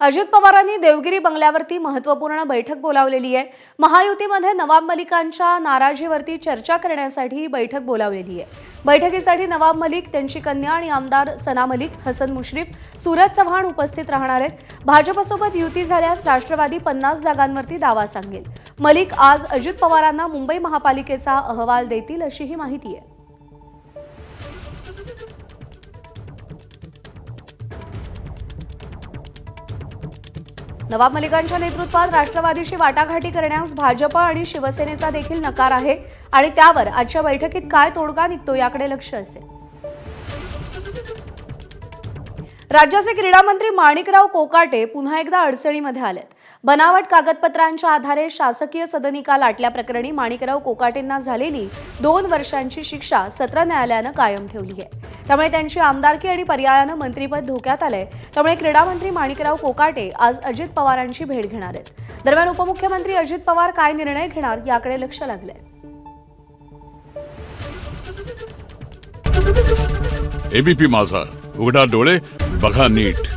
अजित पवारांनी देवगिरी बंगल्यावरती महत्त्वपूर्ण बैठक बोलावलेली आहे। महायुतीमध्ये नवाब मलिकांच्या नाराजीवरती चर्चा करण्यासाठी ही बैठक बोलावलेली आहे। बैठकीसाठी नवाब मलिक, त्यांची कन्या आणि आमदार सना मलिक, हसन मुश्रीफ, सूरज चव्हाण उपस्थित राहणार आहेत। भाजपसोबत युती झाल्यास राष्ट्रवादी 50 जागांवरती दावा सांगेल। मलिक आज अजित पवारांना मुंबई महापालिकेचा अहवाल देतील अशीही माहिती आहे। नवाब मलिकांच्या नेतृत्वात राष्ट्रवादीशी वाटाघाटी करण्यास भाजप आणि शिवसेनेचा देखील नकार आहे आणि त्यावर आजच्या बैठकीत काय तोडगा निघतो याकडे लक्ष असेल। राज्याचे क्रीडा मंत्री माणिकराव कोकाटे पुन्हा एकदा अडचणीमध्ये आलेत। बनावट कागदपत्रांच्या आधारे शासकीय सदनिका लाटल्याप्रकरणी माणिकराव कोकाटेंना झालेली 2 वर्षांची शिक्षा सत्र न्यायालयानं कायम ठेवली आहे। त्यामुळे त्यांची आमदारकी आणि पर्यायानं मंत्रिपद धोक्यात आलंय। त्यामुळे क्रीडा मंत्री माणिकराव कोकाटे आज अजित पवारांची भेट घेणार आहेत। दरम्यान उपमुख्यमंत्री अजित पवार काय निर्णय घेणार याकडे लक्ष लागलंय। एबीपी माझा, उघडा डोळे बघा नीट।